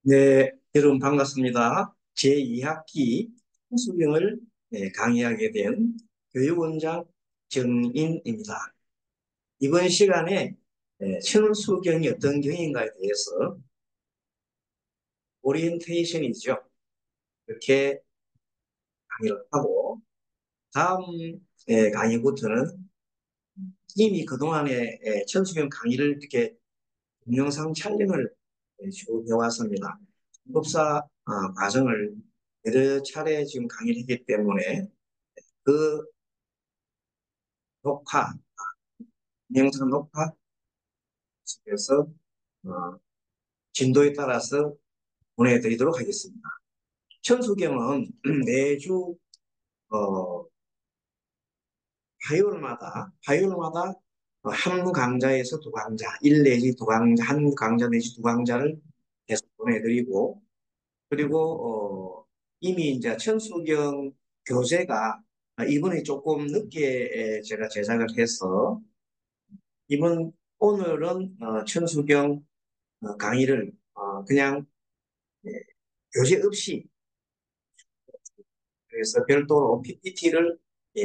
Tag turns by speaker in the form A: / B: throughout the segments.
A: 네, 여러분 반갑습니다. 제2학기 수경을 강의하게 된 교육원장 정인입니다. 이번 시간에 천수경이 어떤 경인가에 대해서 오리엔테이션이죠. 이렇게 강의를 하고 다음 강의부터는 이미 그동안에 천수경 강의를 이렇게 동영상 촬영을 쭉 해왔습니다. 법사 과정을 여러 차례 지금 강의를 했기 때문에 그 녹화, 영상 녹화 속에서 진도에 따라서 보내드리도록 하겠습니다. 천수경은 매주 어, 화요일마다 한 강좌에서 두 강좌, 일 내지 두 강좌, 한 강좌 내지 두 강좌를 계속 보내드리고 그리고 이미 이제 천수경 교재가 이번에 조금 늦게 제가 제작을 해서 오늘은 천수경 강의를 그냥 예, 교재 없이 그래서 별도로 PPT를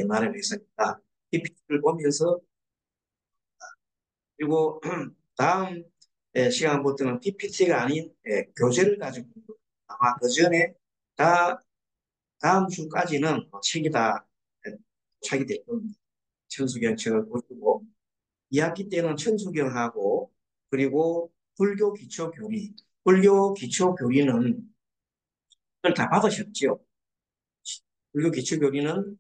A: 마련했습니다. PPT를 보면서 그리고 다음 시간부터는 PPT가 아닌 교재를 가지고 아마 그 전에 다 다음 주까지는 책이 다 도착이 될 겁니다. 천수경 책을 보시고 2학기 때는 천수경하고 그리고 불교 기초 교리는 그걸 다 받으셨죠. 불교 기초 교리는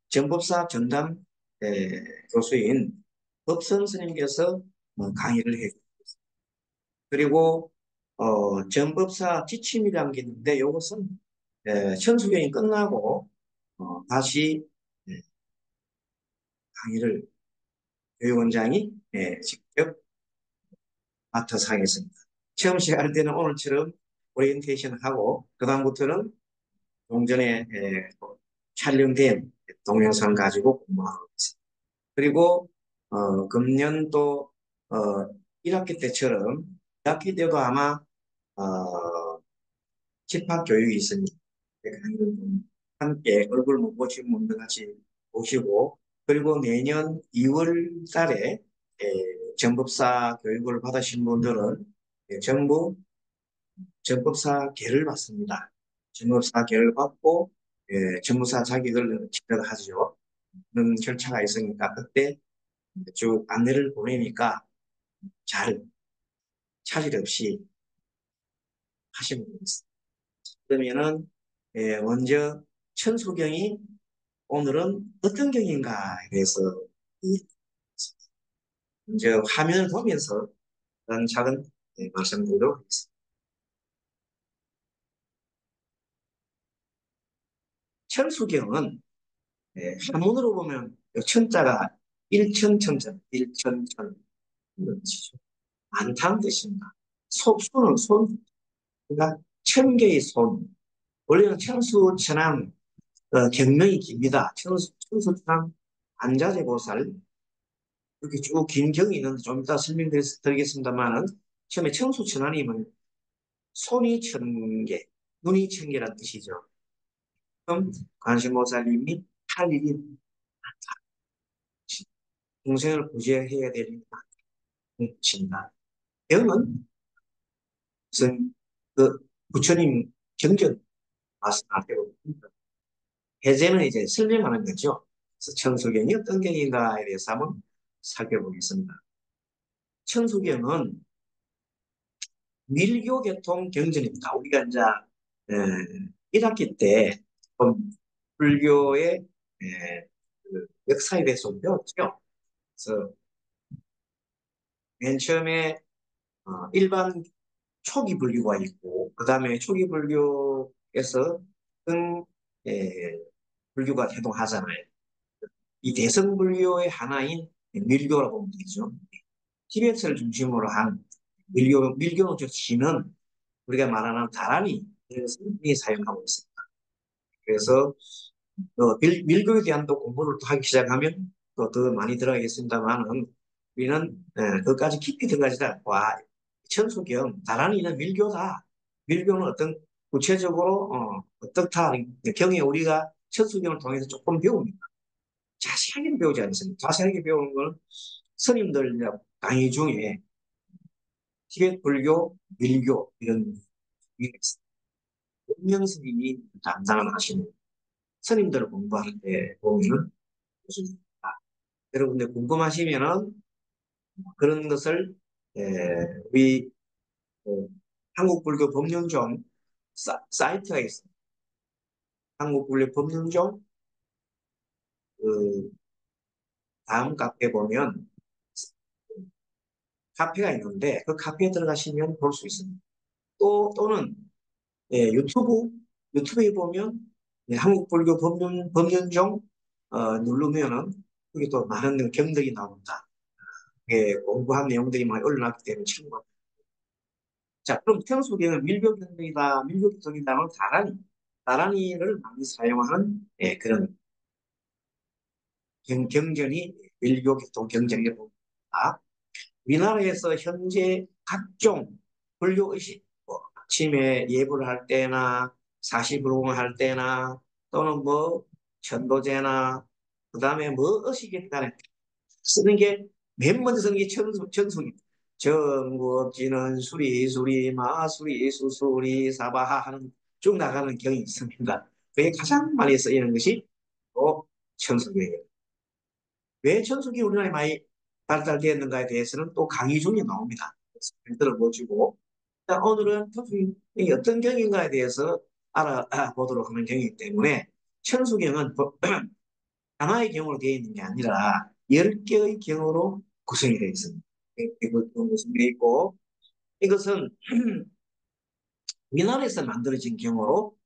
A: 정법사 전담 교수인 법선 스님께서 강의를 해주셨습니다. 그리고 정법사 지침이라는 게 있는데 이것은 천수경이 끝나고 다시 예, 강의를 교육원장이 직접 맡아서 하겠습니다. 처음 시작할 때는 오늘처럼 오리엔테이션을 하고 그다음부터는 동전에 촬영된 동영상 가지고 공부하고 있습니다. 그리고 금년 또 어, 1학기 때처럼 2학기 때도 아마 집합 교육이 있습니다. 함께 얼굴 못 보신 분들 같이 보시고 그리고 내년 2월 달에 정법사 교육을 받으신 분들은 전부 정법사 계를 받습니다. 정법사 계를 받고 정법사 자격을 취득하죠. 그런 절차가 있으니까 그때 쭉 안내를 보내니까 잘 차질 없이 하시면 되겠습니다. 그러면은 먼저 천수경이 오늘은 어떤 경인가에 대해서 먼저 화면을 보면서 차근 말씀드리도록 하겠습니다. 천수경은 한문으로 보면 천자가 일천천자, 일천천 이런 뜻이죠. 많다는 뜻입니다. 수는 그러니까 천 개의 손. 원래는 천수천왕 경명이 깁니다. 천수천왕 안자재보살 이렇게 쭉 긴 경이 있는데 좀 이따 설명드리겠습니다만은 처음에 천수천왕이면 손이 천 개, 눈이 천 개란 뜻이죠. 그럼 관세음보살님이 할 일이 동생을 구제해야 되니까 친다. 영은 무슨 그 부처님 경전 말씀하시고 해제는 이제 설명하는 거죠. 그래서 천수경이 어떤 경인가에 대해서 한번 살펴보겠습니다. 천수경은 밀교계통 경전입니다. 우리가 이제 1학기 때 불교의 그 역사에 대해서 배웠죠. 그래서 맨 처음에 일반 초기 불교가 있고 그 다음에 초기 불교에서 큰 불교가 태동하잖아요. 이 대성 불교의 하나인 밀교라고 보면 되죠. 티베트를 중심으로 한 밀교는 즉 신은 우리가 말하는 다란이 그래서 이 사용하고 있습니다. 그래서 밀교에 대한 또 공부를 또 하기 시작하면 또 더 많이 들어가겠습니다만은 우리는 그것까지 깊이 들어가지 않고 천수경 다란이는 밀교다 밀교는 구체적으로 어떻다 경에 우리가 천수경을 통해서 조금 배웁니다. 자세하게 배우지 않습니다. 자세하게 배우는 건 스님들 강의 중에 티베트 불교, 밀교 이런 운명 스님이 담당을 하시는 스님들을 공부할 때 보면은 여러분들 궁금하시면은 그런 것을 우리 어, 한국불교 법륜종 사이트가 있습니다. 한국불교 법륜종 그 다음 카페 보면 카페가 있는데 그 카페에 들어가시면 볼 수 있습니다. 또는 유튜브에 보면 한국불교 법륜종 누르면은 여기 또 많은 경들이 나옵니다. 공부한 내용들이 많이 올라왔기 때문에 참고. 자, 그럼 태어수계는 밀교경이다. 밀교경이다는 다란이를 많이 사용하는 그런 경전이 밀교계통 경전이라고 봅니다. 우리나라에서 현재 각종 불교의식, 뭐 아침에 예불을 할 때나 사시불공을 할 때나 또는 뭐 천도제나 그 다음에 뭐 의식에 간에 쓰는 게 맨 먼저 쓰는 게 천속입니다. 정국지는 수리수리 마수리 수수리 사바하 하는 쭉 나가는 경이 있습니다. 그게 가장 많이 쓰이는 것이 또 천속이에요. 왜 천속이 우리나라에 많이 발달되었는가에 대해서는 또 강의 중에 나옵니다. 들어보시고 오늘은 천속이 어떤 경인가에 대해서 알아보도록 하는 경이기 때문에 천수경은 하나의 경으로 되어 있는 게 아니라 10개의 경으로 구성이 되어 있습니다. 구성되어 있고 이것은 우리나라에서 만들어진 경우로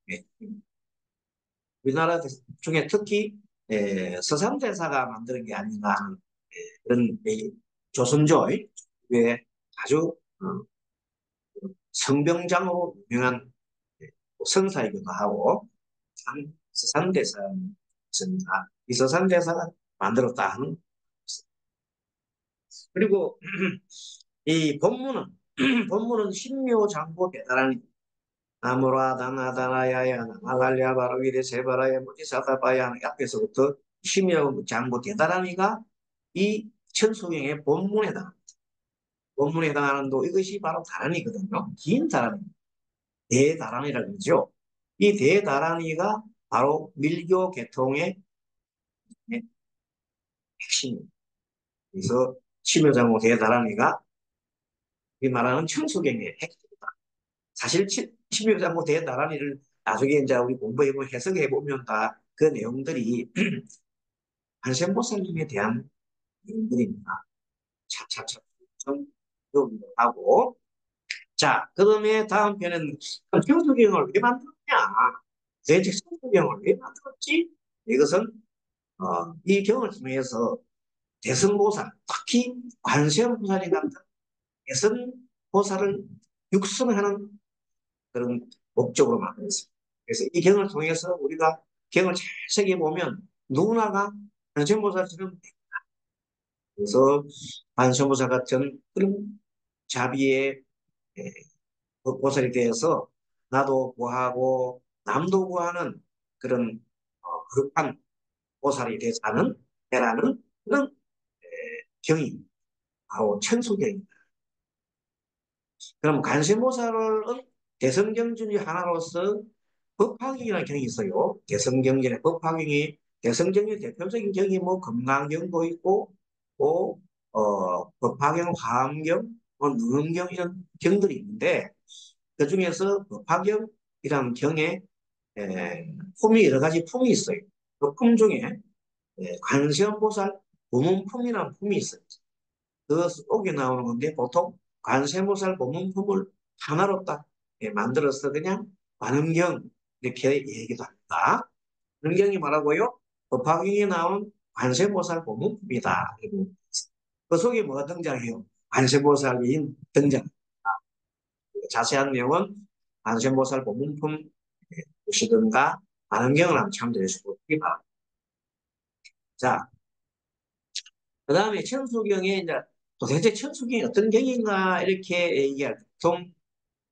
A: 우리나라 중에 특히 서산대사가 만드는 게 아닌가 하는 그런 조선조의 아주 성병장으로 유명한 성사이기도 하고 서산대사입니다. 이 서산대사가 만들었다 하는. 그리고 이 본문은 본문은 신묘장고 대단한 나무라 다나다나야야 나갈랴 바로기대 세바라야 무지사다바야 앞에서부터 신묘장고 대단하니가 이 천수경의 본문에 해당하는 도 이것이 바로 다란이거든요. 긴 다란이, 대다란이라고 그러죠. 이 대다란이가 바로 밀교 계통의 핵심입니다. 그래서 신묘장고 대다란이가 이 말하는 천수경의 핵심이다. 사실 신묘장고 대다란이를 나중에 이제 우리 공부해보면 해석해보면 다 그 내용들이 한센보살님에 대한 내용들입니다. 차차차 좀 하고 자, 그다음에 다음 편은 천수경을 왜 만들었냐? 대체 천수경을 왜 만들었지? 이것은 이 경을 통해서 대승보살, 특히 관세음보살이 같은 대승보살을 육성하는 그런 목적으로 만들었습니다. 그래서 이 경을 통해서 우리가 경을 잘 새겨보면 누구나가 관세음보살처럼 그래서 관세음보살 같은 그런 자비의 보살이 되어서 나도 구하고 남도 구하는 그런 거룩한 보살이 되자는 되라는 그런 경이 바로 천수경입니다. 그럼 관세음보살은 대성경전이 하나로서 법화경이라는 경이 있어요. 대성경전의 법화경이 대성경의 대표적인 경이 뭐 금강경도 있고 또 법화경, 화엄경, 뭐 누음경 이런 경들이 있는데 그 중에서 법화경이라는 경에 품이 여러 가지 품이 있어요. 그 품 중에 관세음보살 보문품이라는 품이 있어요. 그 속에 나오는 건데 보통 관세음보살 보문품을 하나로 딱 만들어서 그냥 관음경 이렇게 얘기도 합니다. 관음경이 뭐라고요? 법화경에 나온 관세음보살 보문품이다. 그 속에 뭐가 등장해요? 관세음보살이 등장. 자세한 내용은 관세음보살 보문품 보시든가 관음경을 한번 참조해 주시기 바랍니다. 자, 그 다음에 천수경에 이제 도대체 천수경이 어떤 경인가 이렇게 얘기할 보통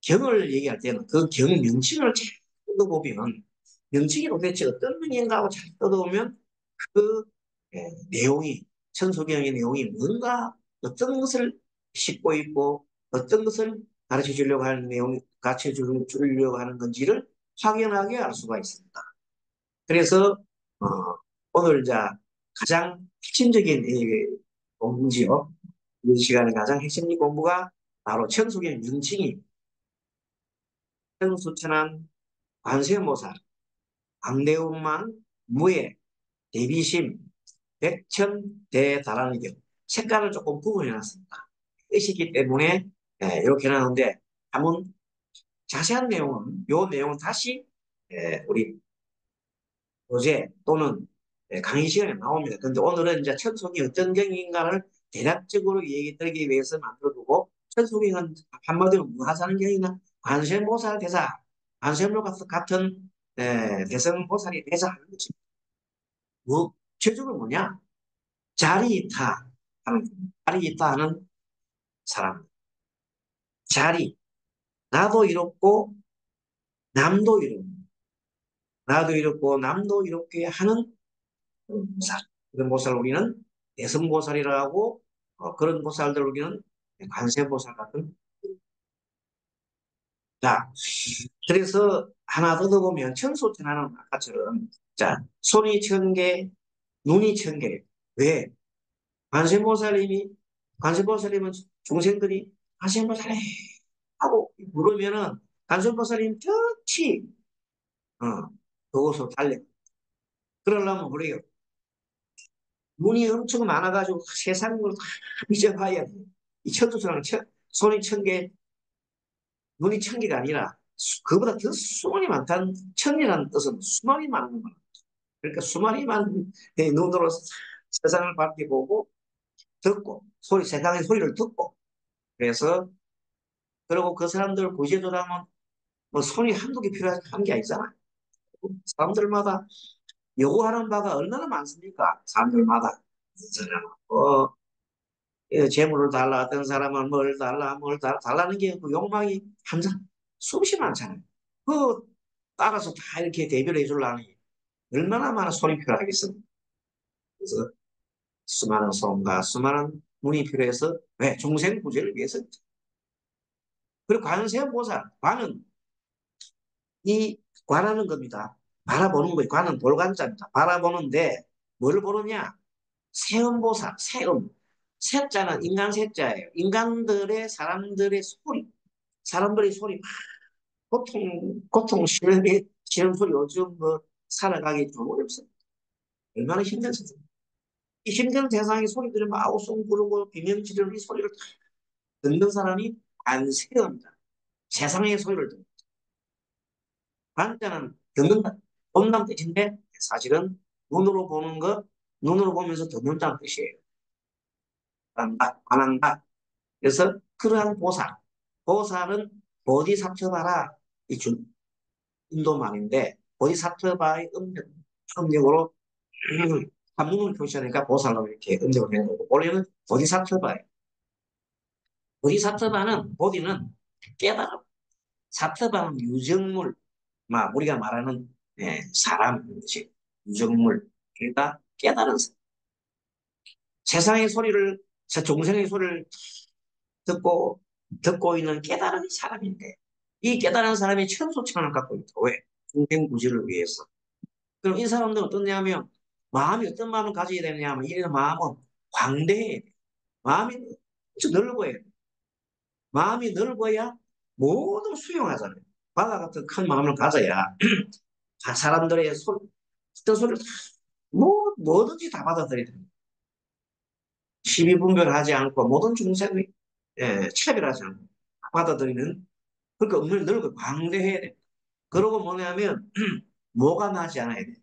A: 경을 얘기할 때는 그 경 명칭을 잘 뜯어보면 명칭이 도대체 어떤 의미인가 하고 잘 뜯어보면 그 내용이 천수경의 내용이 뭔가 어떤 것을 싣고 있고 어떤 것을 가르쳐 주려고 하는 내용, 가르쳐 주려고 하는 건지를 확연하게 알 수가 있습니다. 그래서 어, 오늘 이제 가장 핵심적인 이 공부지요. 이 시간에 가장 핵심적인 공부가 바로 천수경 명칭이 천수천안 관세음보살, 광대음만, 무예, 대비심, 백천대다라는 경 색깔을 조금 구분해놨습니다. 뜻이기 때문에 이렇게 해놨는데 한번 자세한 내용은 요 내용은 다시 우리 교재 또는 강의 시간에 나옵니다. 근데 오늘은 이제 천속이 어떤 경인가를 대략적으로 얘기 드리기 위해서 만들어두고 천속이는 한마디로 뭐 하자는 경이나 관세음보살 대사, 관세음보 같은 대성보살이 대사하는 것입니다. 뭐 최종은 뭐냐? 자리이타 하는 자리이타 하는 사람. 자리 나도 이롭고 남도 이롭고 나도 이롭고 남도 이롭게 하는 보살. 그런 보살 우리는 대성보살이라고 그런 보살들 우리는 관세보살 같은. 자, 그래서 하나 더 보면 천소천하는 아까처럼 자 손이 천 개, 눈이 천 개. 왜? 관세보살님이 관세보살님은 중생들이 관세보살해 하고 물으면은 관세보살님 특히 그곳으로 달래. 그러려면 그래요. 눈이 엄청 많아가지고 세상 걸다 잊어봐야 돼. 이 천수처럼 손이 천 개, 눈이 천 개가 아니라 그보다 더 수많이 많다는 천이라는 뜻은 수많이 많은 거야. 그러니까 수많이 많은 눈으로 세상을 밝게 보고 듣고 세상의 소리를 듣고 그래서 그리고 그 사람들 구제도라면 뭐 손이 한두 개 필요한 게 아니잖아. 사람들마다 요구하는 바가 얼마나 많습니까? 사람들마다. 어, 재물을 달라, 어떤 사람은 뭘 달라는 게 그 욕망이 항상 수없이 많잖아요. 그 따라서 다 이렇게 대비를 해주려니 얼마나 많은 손이 필요하겠습니까? 그래서 수많은 손과 수많은 문이 필요해서 왜? 중생 구제를 위해서. 그리고 관세음보살, 관은 이 관하는 겁니다. 바라보는 거예요. 관은 돌관자입니다. 바라보는데 뭘 보느냐? 세음보살, 세음. 세자는 인간 세자예요. 인간들의 사람들의 소리, 사람들의 소리, 고통 쉬는 소리 요즘 뭐 살아가기 좀 어렵습니다. 얼마나 힘들습니까? 이 힘든 세상의 소리 들으면 아우성 부르고 비명 지르는 이 소리를 듣는 사람이 안세음이다. 세상의 소리를 듣는. 관자는 듣는다. 본다는 뜻인데 사실은 눈으로 보는 거, 눈으로 보면서 듣는다는 뜻이에요. 관한다. 그래서 그러한 보살, 보살은 보디사트바라 이 인도말인데 보디사트바의 음력으로 한문을 표시하니까 보살로 이렇게 음력을 하는 거고 원래는 보디사트바예요. 보디사트바는 보디는 깨달음, 사트바는 유정물, 우리가 말하는 사람 것이 유정물, 그러니까 깨달은 세상의 소리를 종생의 소리를 듣고 있는 깨달은 사람인데 이 깨달은 사람이 천소천을 갖고 있다. 왜? 중생 구제를 위해서. 그럼 이 사람들은 어떠냐면 마음이 어떤 마음을 가져야 되느냐면 이런 마음은 광대해. 마음이 넓어야 돼. 마음이 넓어야 모든 수용하잖아요. 바다 같은 큰 마음을 가져야 사람들의 어떤 소리를 뭐든지 다 받아들여야 됩니다. 시비분별하지 않고 모든 중생의 차별하지 않고 받아들이는 그러니까 음을 넓고 광대해야 돼. 그러고 뭐냐면 뭐가 나지 않아야 돼.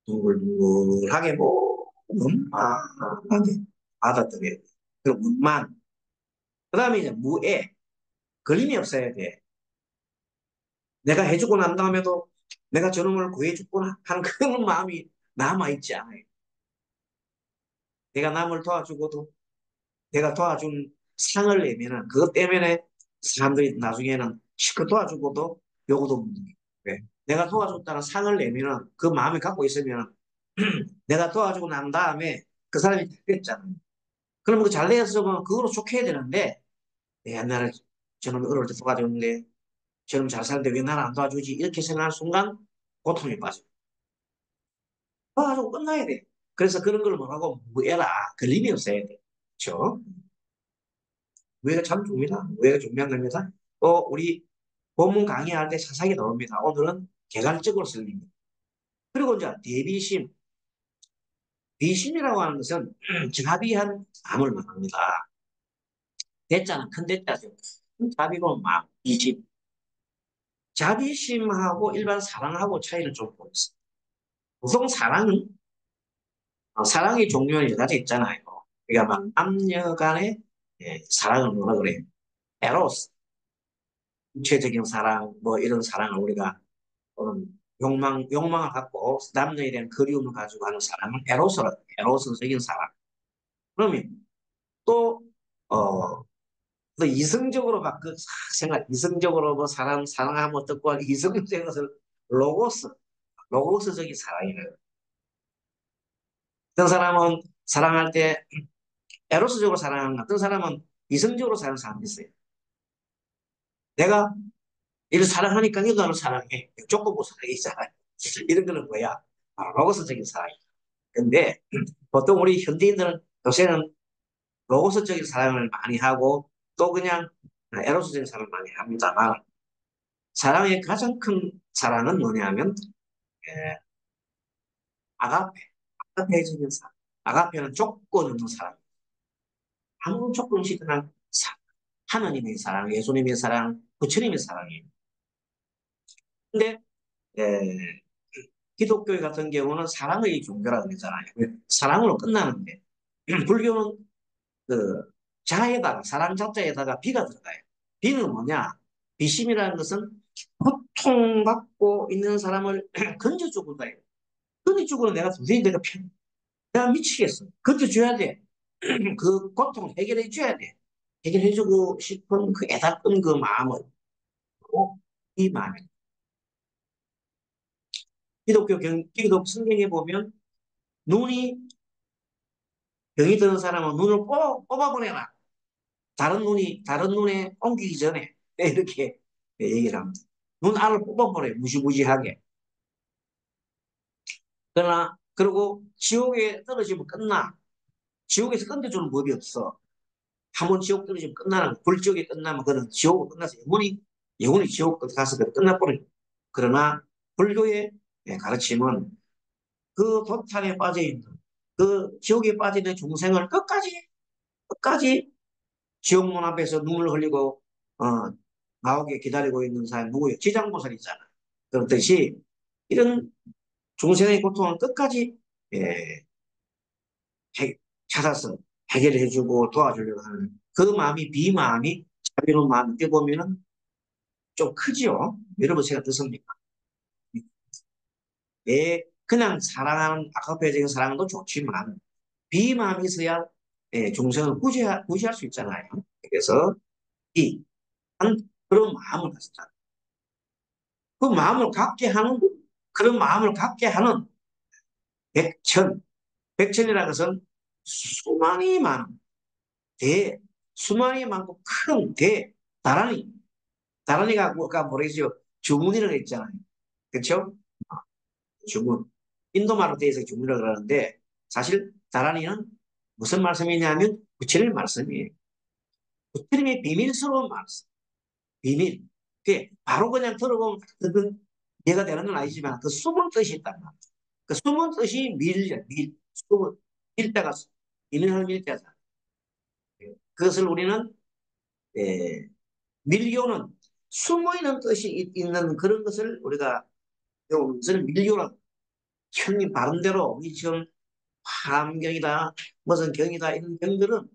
A: 둥글둥글하게 원만하게 받아들여야 돼. 그리고 원만. 그 다음에 이제 무애. 걸림이 없어야 돼. 내가 해주고 난 다음에도 내가 저놈을 구해줬구나 하는 그런 마음이 남아있지 않아요. 내가 남을 도와주고도 내가 도와준 상을 내면은 그것 때문에 사람들이 나중에는 그 도와주고도 요거도 묻는 게. 왜? 내가 도와줬다는 상을 내면은 그 마음을 갖고 있으면 내가 도와주고 난 다음에 그 사람이 됐잖아. 그러면 그 잘 되었으면 그거로 좋게 해야 되는데 옛날에 저놈이 어려울 때 도와줬는데 저놈 잘 사는데 왜 나는 안 도와주지? 이렇게 생각하는 순간 고통에 빠져. 도와주고 끝나야 돼. 그래서 그런 걸 뭐라고 무해라. 걸림이 없어야 돼. 그렇죠? 무해가 참 중요하다. 무해가 중요한 겁니다. 또 우리 본문 강의할 때 자세하게 나옵니다. 오늘은 개괄적으로 설립니다. 그리고 이제 대비심. 비심이라고 하는 것은 자비한 마음을 말합니다. 대자는 큰 대자죠. 자비고 마음, 이심. 자비심하고 일반 사랑하고 차이를 좀 보겠습니다. 보통 사랑은 사랑의 종류는 여러 가지 있잖아요. 그러니까 막 남녀 간의 사랑을 뭐라 그래요? 에로스, 구체적인 사랑, 뭐 이런 사랑을 우리가 욕망을 갖고 남녀에 대한 그리움을 가지고 하는 사랑을 에로스적인 사랑. 그러면 또, 또 이성적으로 막 그 생각, 이성적으로 뭐 사랑하면 어떻고 이성적인 것을 로고스, 로고스적인 사랑이래요. 어떤 사람은 사랑할 때 에로스적으로 사랑하는 어떤 사람은 이성적으로 사랑하는 사람이 있어요. 내가 이를 사랑하니까 니도 나를 사랑해. 조건부 사랑이잖아요. 이런 거는 뭐야? 로고스적인 사랑이야. 근데 보통 우리 현대인들은 요새는 로고스적인 사랑을 많이 하고 또 그냥 에로스적인 사랑을 많이 합니다만 사랑의 가장 큰 사랑은 뭐냐면 에, 아가페, 아가페적인 사랑. 아가페는 조건 없는 사랑. 아무 조건 없이 그냥 하나님의 사랑, 예수님의 사랑, 부처님의 사랑이에요. 근데 에, 기독교 같은 경우는 사랑의 종교라고 그러잖아요. 사랑으로 끝나는데 불교는 그 자에다가 사랑 자자에다가 비가 들어가요. 비는 뭐냐? 비심이라는 것은 고통받고 있는 사람을 건져주고 가요. 건져주고는 내가 도저히 내가 미치겠어. 건져줘야 돼. 그 고통을 해결해 줘야 돼. 해결해주고 싶은 그 애달픈 그 마음을 이 마음이 기독 성경에 보면 눈이 병이 드는 사람은 눈을 뽑아버려라. 다른 눈에 옮기기 전에 이렇게 얘기를 합니다. 눈 알을 뽑아버려요. 무시무시하게. 그리고 지옥에 떨어지면 끝나. 지옥에서 끝내주는 법이 없어. 한 번 지옥 떨어지면 끝나는, 불지옥에 끝나면 그는 지옥으로 끝나서 영원히 지옥 가서 끝나버려요. 그러나 불교의 가르침은 그 도탄에 빠져있는, 그 지옥에 빠져있는 중생을 끝까지 지옥문 앞에서 눈물 흘리고, 어, 나오게 기다리고 있는 사람이 누구예요? 지장보살이잖아. 그렇듯이 이런 중생의 고통을 끝까지 예, 해- 찾아서 해결해주고 도와주려고 하는 그 마음이 비마음이 자비로운 마음이 어떻게 보면은 좀 크지요. 여러분 생각 어떻습니까? 그냥 사랑하는 아카페적인 사랑도 좋지만 비마음이 있어야 중생을 구제할 수 있잖아요. 그래서 이 한 그런 마음을 가졌다. 그 마음을 갖게 하는 그런 마음을 갖게 하는 백천 백천이라는 것은 수만이 많은 대 수만이 많고 큰 대 다란이 다란이가 모르겠죠. 주문이라고 했잖아요. 그렇죠? 주문. 인도말로 되어 서 주문이라고 그러는데 사실 다란이는 무슨 말씀이냐면 부처님 말씀이에요. 부처님의 비밀스러운 말씀. 비밀. 그게 바로 그냥 들어보면 그건 이해가 되는 건 아니지만 그 숨은 뜻이 있단 말이에요. 그 숨은 뜻이 숨은 밀자가 비밀을 밀자잖아. 그것을 우리는 에, 밀교는 숨어있는 뜻이 있는 그런 것을 우리가 배우는 것을 밀교라 형님 바른대로 이 지금 화엄경이다 무슨 경이다 이런 경들은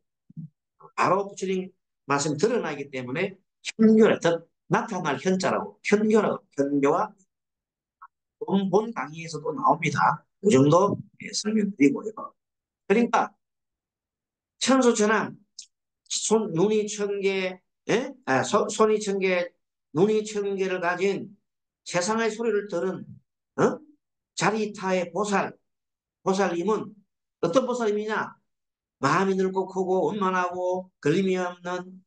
A: 바로 부처님 말씀이 드러나기 때문에 현교라 나타날 현자라고 현교와 본 강의에서도 나옵니다. 그 정도 설명드리고요. 그러니까 천수천왕 눈이 천 개, 손이 천 개, 눈이 천 개를 가진 세상의 소리를 들은 어? 자리타의 보살님은 어떤 보살님이냐? 마음이 넓고 크고 원만하고 걸림이 없는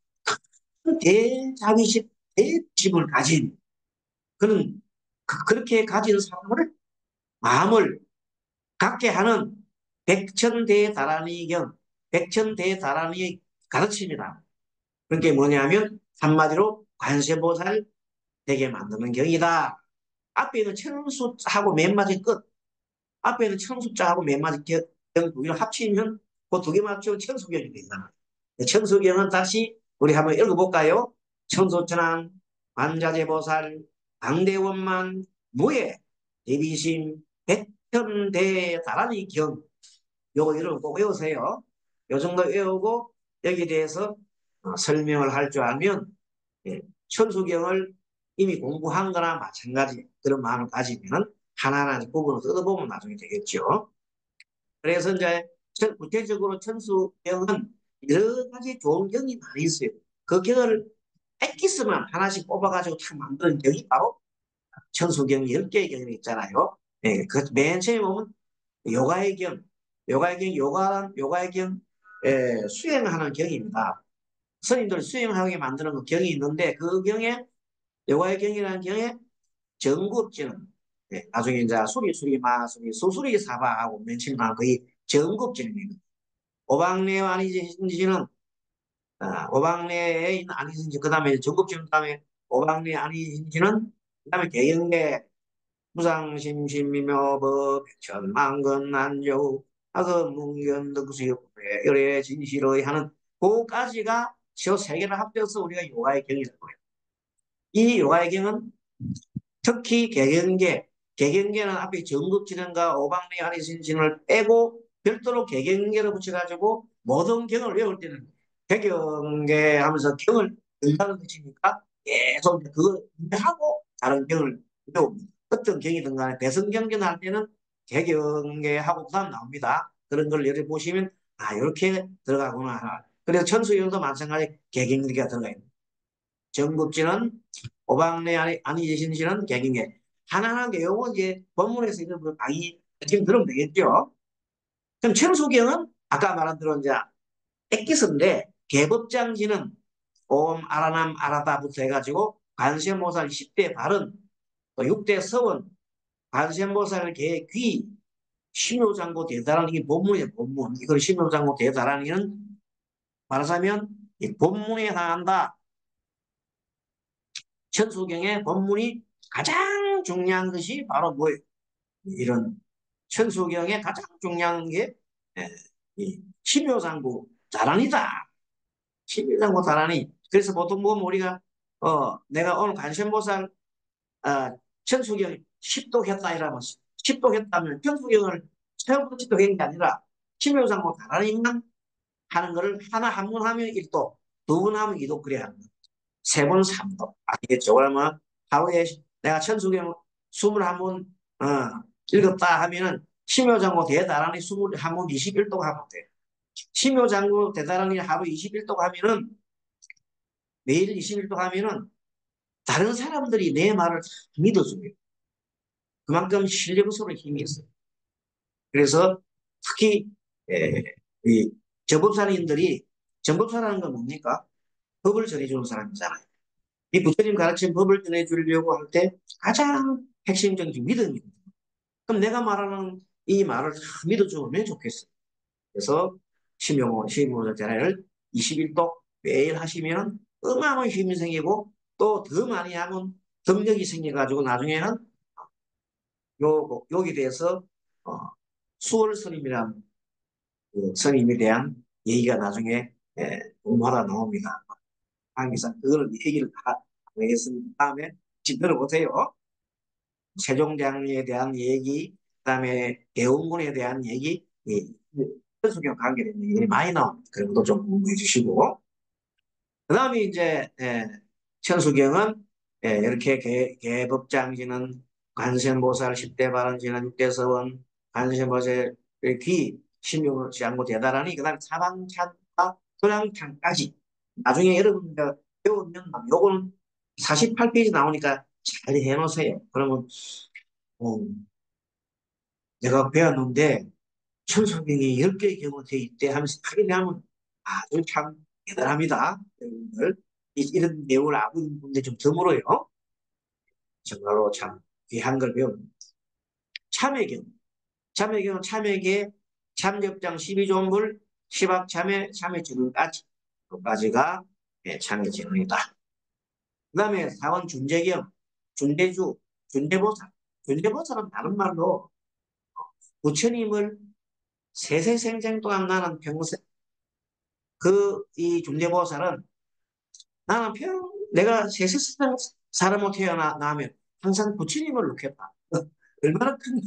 A: 대자비식 대집을 가진 그는 그렇게 가진 사람을 마음을 갖게 하는 백천대다라니경 백천대다라니 가르칩니다. 그게 뭐냐면 한마디로 관세보살 되게 만드는 경이다. 앞에는 천수하고 맨 마지 끝. 앞에는 천수자하고 맨 마지 경 두 개를 합치면 그 두 개 맞추면 천수경이 된다. 천수경은 다시 우리 한번 읽어볼까요? 천수천왕 관자재보살 강대원만 무예 대비심 백천대다라니 경 요거 이름 꼭 외우세요. 요 정도 외우고 여기에 대해서 설명을 할 줄 알면 예, 천수경을 이미 공부한 거나 마찬가지 그런 마음을 가지면 하나하나 부분을 뜯어보면 나중에 되겠죠. 그래서 이제 구체적으로 천수경은 여러 가지 좋은 경이 많이 있어요. 그 경을 엑기스만 하나씩 뽑아가지고 탁 만드는 경이 바로 천수경 10개의 경이 있잖아요. 예, 그맨 처음에 보면 요가의 경, 요가의 경, 수행하는 경입니다. 스님들 수행하게 만드는 그 경이 있는데 그 경에 요가의 경이라는 경에 정급지는 나중에 이제 수리수리마수리 수수리사바하고 맨 처음에 거의 정급지입니다. 오방내와 아니신지는 오방내에 있는 아니신지 그 다음에 정급지는 다음에 오방내 아니신지는 그 다음에 개영계 무상심심이며 법천만건난조 하금문견덕수협회 열애 진실의 하는 그까지가 세 개를 합쳐서 우리가 요가의 경이라고 해요. 이 요가의 경은 특히 개경계는 앞에 정급진행과 오방내 아니신신을 빼고 별도로 개경계를 붙여가지고 모든 경을 외울 때는 개경계 하면서 경을 연다는 것이니까 계속 그걸 하고 다른 경을 외웁니다. 어떤 경이든 간에 대성경전 할 때는 개경계하고 그 다음 나옵니다. 그런 걸 예를 보시면 이렇게 들어가구나. 그래서 천수경도 마찬가지 개경계가 들어가 있는 정급진은 오방내 아니신신은 개경계 하나하나 내용은 이제 본문에서 있는 그 강의 지금 들으면 되겠죠. 그럼 천수경은 아까 말한 대로 이제 액기스인데 개법장지는 옴 아라남 아라다부터 해가지고 관세모살 10대 발은 또 6대 서원 관세모살 개귀 심묘장고 대다라는 게 본문이에요. 본문. 이걸 심묘장고 대다라는 게 말하자면 이 본문에 해당한다. 천수경의 본문이 가장 중요한 것이 바로 뭐예요? 이런 천수경의 가장 중요한 게 이 심묘장구 자란이다. 심묘장구 자란이. 그래서 보통 보면 우리가 내가 오늘 관세음보살 천수경 10도 했다 이러면 10도 했다면 천수경을 처음부터 10도 한게 아니라 심묘장구 자란이만 하는 거를 하나 한 번 하면 1도, 두 번 하면 2도 그래야 합니다. 세 번 3도 아니겠죠. 그러면 하루에 내가 천수경 21번 읽었다 하면은 심효장고 대다란히 21번 21도 하면 돼요. 심효장고 대다란히 하루 21도 하면은 매일 21도 하면은 다른 사람들이 내 말을 믿어줍니다. 그만큼 실력으로 힘이 있어요. 그래서 특히 이 정법사님들이 정법사라는 건 뭡니까? 법을 전해주는 사람이잖아요. 이 부처님 가르친 법을 전해주려고 할 때 가장 핵심적인 믿음입니다. 그럼 내가 말하는 이 말을 믿어주면 좋겠어. 그래서 심용호 자를 21도 매일 하시면 어마어마한 힘이 생기고 또 더 많이 하면 덕력이 생겨가지고 나중에는 여기 대해서 어, 수월 스님이란 그 스님에 대한 얘기가 나중에 공부하다 나옵니다. 항상 그걸 얘기를 다 하겠습니다. 다음에 지금 들어보세요. 세종대왕에 대한 얘기, 그다음에 대원군에 대한 얘기, 천수경 관계된 얘기들이 많이 나옵니다. 그런 것도 좀 공부해 주시고. 그다음에 이제 천수경은 이렇게 개법장지는 관세음보살 10대 발언지는 6대 서원 관세음보살의 귀 신명을 지않고 대단하니 그다음에 사방찬과 도량찬까지 나중에 여러분들 배우면 요거는 48페이지 나오니까 잘 해놓으세요. 그러면 어, 내가 배웠는데 천소경이 10개의 경우 돼 있대 하면서 확인하면 아주 참 대단합니다. 여러분들. 이런 내용을 알고 있는 분들 좀 드물어요. 정말로 참 귀한 걸 배웁니다. 참외경. 참외경은 참외계 참접장 12조물 시박참외 참외지문까지 까지가 참외지문이다. 그 다음에 사원 준재경, 준재주, 준재보살. 준재보살은 다른 말로 부처님을 세세생생 동안 나는 평생 이 준재보살은 나는 내가 세세생 사람으로 태어나면 항상 부처님을 놓겠다. 얼마나 큰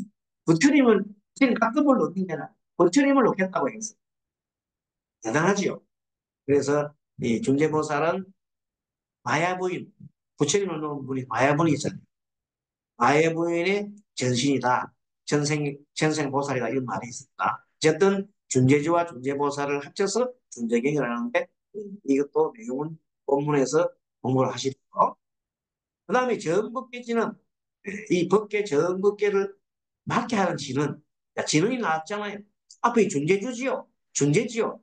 A: 부처님을 지금 가끔을 놓는 게나 부처님을 놓겠다고 했어. 대단하지요. 그래서 이 준재보살은 마야부인 부처님을 놓은 분이 마야부인이잖아요. 마야부인의 전신이다. 전생보살이다. 이런 말이 있습니다. 어쨌든 준재주와 준재보살을 합쳐서 준재경이라는데 이것도 내용은 본문에서 공부를 하시고 그 다음에 정법계지는 이 법계 정법계를 맡게 하는 지는 지는이 나왔잖아요. 앞에 준재주지요. 준재지요.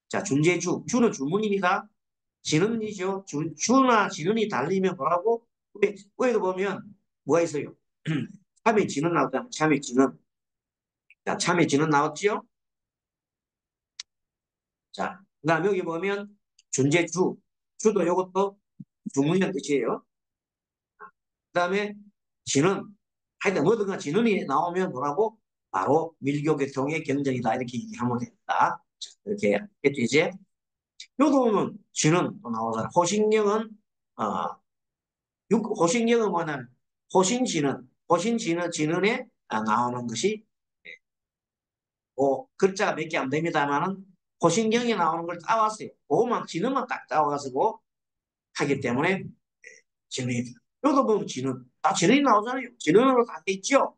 A: 자 준재주 주는 주문입니다. 지는이죠. 주나 지는이 달리면 뭐라고? 위에도 보면 뭐가 있어요? 참의 지는 나왔잖아요. 참의 지는. 자, 참의 지는 나왔지요? 자, 그 다음 여기 보면 준재주. 주도 이것도 주문이라는 뜻이에요. 그 다음에 지는. 하여튼 뭐든가 지는이 나오면 뭐라고? 바로 밀교계통의 경전이다. 이렇게 얘기하면 됩니다. 자, 이렇게 했죠, 이제. 요도 보면 지는 또 나오잖아요. 호신경은, 어, 호신경은 뭐냐면 호신지는, 나오는 것이 뭐 글자가 몇 개 안 됩니다만은 호신경이 나오는 걸 따왔어요. 그거만 지는만 딱 따와가지고 하기 때문에 지능이 요도 보면 지능이 나오잖아요. 지능으로 다 돼 있죠.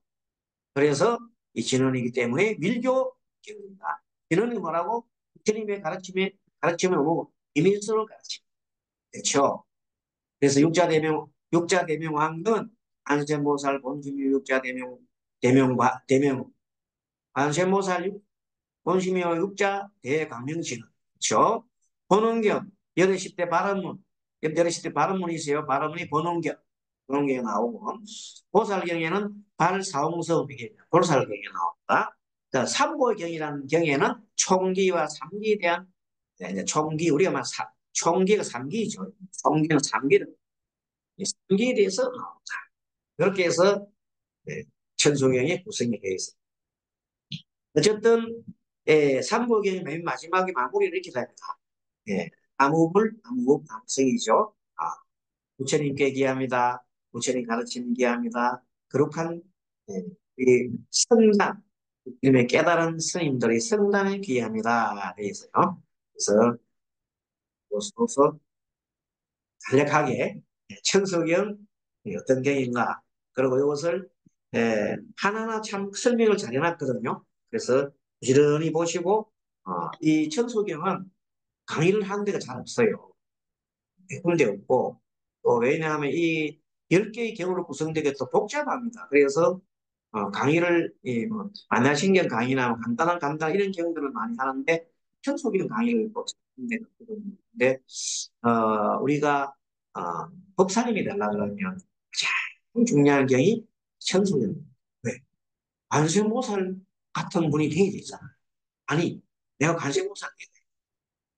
A: 그래서 이 지능이기 때문에 밀교입니다. 지능이 뭐라고? 부처님의 가르침을 오고 비밀스러운 가르침. 그렇죠. 그래서 육자대명왕은 안세모살 본심이 육자대명 안세모살 본심이와 육자 대강명신은 그렇죠. 본원경 열의 10대 발언문 열의 10대 발언문이 있어요. 발언문이 본원경이 나오고 보살경에는 발사홍서경이 보살경이 나옵니다. 자, 삼보경이라는 경에는 총기와 삼기에 대한 총기 우리가 말 총기가 삼기죠. 총기는 삼기를 삼기에 대해서 나옵니다. 그렇게 해서 천소경이 구성이 되어 있습니다. 어쨌든 삼부경의 맨 마지막에 마무리를 이렇게 됩니다. 예, 남성이죠. 부처님께 기합니다. 부처님 가르치는 기합니다. 거룩한 이 성단, 이름에 깨달은 스님들의 성단에 기합니다. 되어 있어요. 그래서 그로서 간략하게 청소경 어떤 경인가 그리고 이것을 하나하나 참 설명을 잘 해놨거든요. 그래서 부지런히 보시고 이 청소경은 강의를 하는 데가 잘 없어요. 군데 없고 또 왜냐하면 이 10개의 경우로 구성되게 또 복잡합니다. 그래서 강의를 뭐 만나신경 강의나 뭐 간단한 이런 경우들은 많이 하는데 청소경 강의를 또 하는 데가 없는데 우리가 어, 법사님이 되려 그러면 가장 중요한 경이 천수입니다. 왜? 관세모살 같은 분이 돼야 되잖아. 아니, 내가 관세모살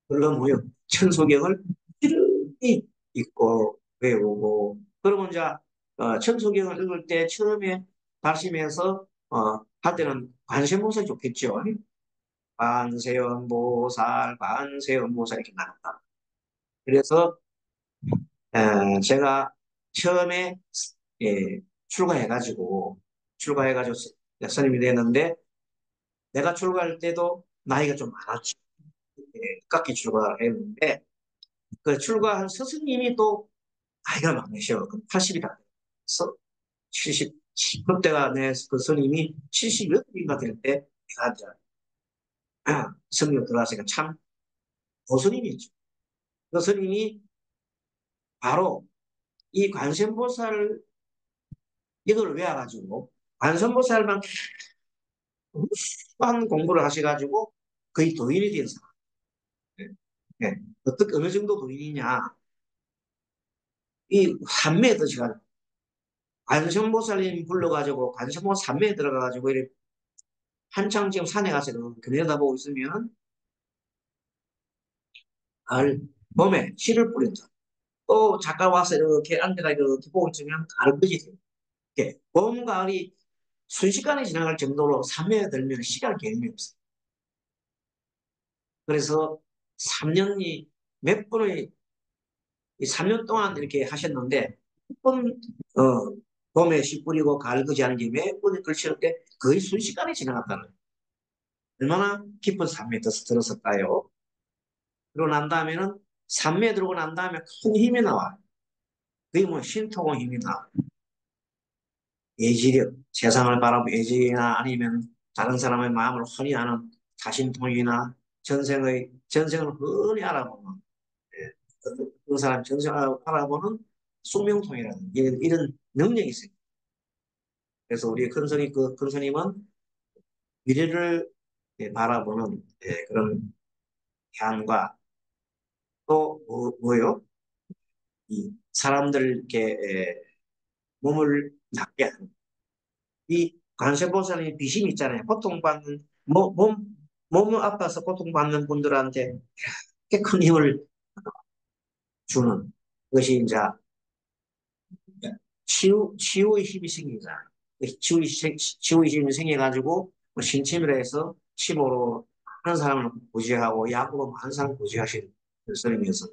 A: 그러면 뭐요? 천소경을 이렇게 읽고 외우고 그러면 이제 천소경을 읽을 때 처음에 발심해서 할 때는 관세모살 좋겠죠. 관세음보살 이렇게 나간다. 그래서 제가 처음에 예, 출가해가지고 스님이 됐는데 내가 출가할 때도 나이가 좀 많았죠. 가깝게 출가했는데 그 출가한 스승님이 또 나이가 많으셔. 80이 다 돼서 70 그때가 그 스님이 78인가 될 때 내가 이제 성령 들어가시니까 참 고스님이죠. 그 스님이 바로 이 관세음보살 이걸 외워가지고 관세음보살만 수많은 공부를 하셔가지고 거의 도인이 된 사람. 예. 예. 어떻게 어느 정도 도인이냐? 이 산매에 드셔가지고 관세음보살님 불러가지고 관세음보살 산매에 들어가가지고 이렇게 한창 지금 산에 가서 내려다보고 있으면 가을 봄에 씨를 뿌린다. 또 잠깐 와서 이렇게 앉아가 이렇게 보고 있으면 가을 끝이 돼요. 이렇게 봄 가을이 순식간에 지나갈 정도로 산매에 들면 시간 개념이 없어요. 그래서 3년이 몇 번의 이 3년 동안 이렇게 하셨는데 번 봄에 씨 뿌리고 가을 그지 하는 게 몇 번에 걸치는데 거의 순식간에 지나갔다는 거예요. 얼마나 깊은 산매에 들었을까요? 그러고 난 다음에는 산매에 들고 난 다음에 큰 힘이 나와. 그게 뭐 신통한 힘이 나. 예지력, 세상을 바라보고 예지나 아니면 다른 사람의 마음을 훤히 아는 자신통이나 전생을 훤히 알아보는 예, 그 사람 전생을 알아보는 숙명통이라는 이런 능력이 있어요. 그래서 우리 큰 스님은 미래를 바라보는 그런 향과 또 뭐요? 이 사람들께 몸을 낫게 하는 이 관세보살의 비심이 있잖아요. 고통받는 몸 아파서 고통받는 분들한테 이렇게 큰 힘을 주는 것이 이제 치유의 힘이 생기잖아요. 치유의 힘이 생겨가지고 뭐 신침을 해서 침으로 한 사람을 구제하고 약으로 한 사람을 구제하시는 스님이었어요.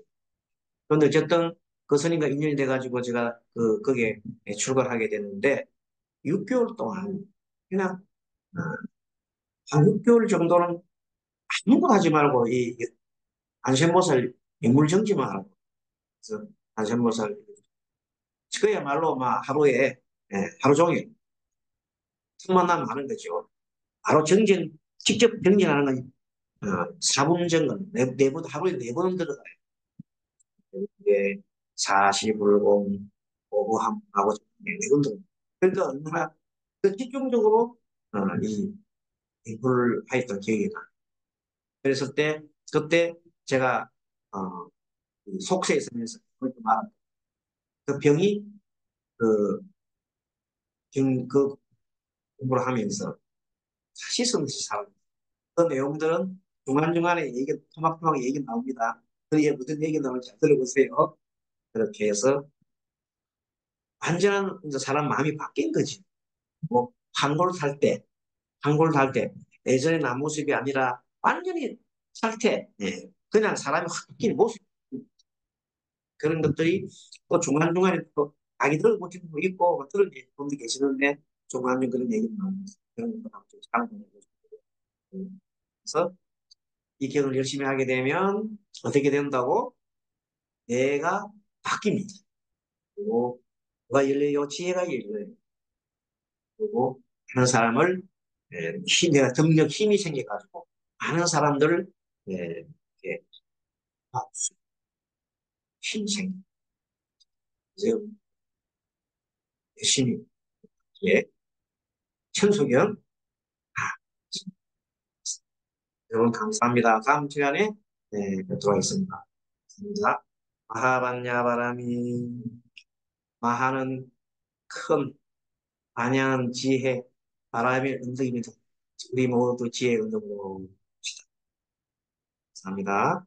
A: 그런데 어쨌든 그 스님과 인연이 돼가지고 제가 거기에 출가하게 됐는데 6개월 동안 그냥 한 6개월 정도는 아무것도 하지 말고 이 안심보살 인물 정지만 하고 그래서 안심보살 그야말로 막 하루에 하루 종일 틈만 나면 하는 거죠. 바로 직접 정진하는 건 4분 정도, 네 번, 하루에 4번 들어가요. 이게 40불공, 오후하고 4번 들어가요. 그러니까 얼마나 그 집중적으로 이 공부를 하였던 기억이 나. 그랬을 때, 그때 제가 어, 속세에 있으면서 그 병이 그, 그 공부를 하면서 사실없이 살아요. 그 내용들은 중간중간에 토막토막 얘기 나옵니다. 그게 무슨 얘기 나오는지 잘 들어보세요. 그렇게 해서 완전한 이제 사람 마음이 바뀐 거지. 뭐, 한골 살 때, 예전의 나 모습이 아니라 완전히 살 때, 그냥 사람이 확 바뀐 모습. 그런 것들이 또 중간중간에 또 자기들 고치는 거 있고, 뭐 그런 분도 계시는데, 중간중간 그런 얘기 나옵니다. 그런 거 좀 잘 보내고 싶어요. 그래서 이 기억을 열심히 하게 되면 어떻게 된다고? 내가 바뀝니다. 그리고 뭐가 열려요? 지혜가 열려요. 그리고 하는 사람을 내가 등력 힘이 생겨가지고 많은 사람들을 예, 이렇게 힘이 생겨. 그래서 열심히 예, 천소경 여러분 감사합니다. 다음 시간에 뵙도록 하겠습니다. 감사합니다. 마하반야바라미 마하는 큰 반야는 지혜 바람의 은덕입니다. 우리 모두 지혜의 은덕으로 합시다. 감사합니다.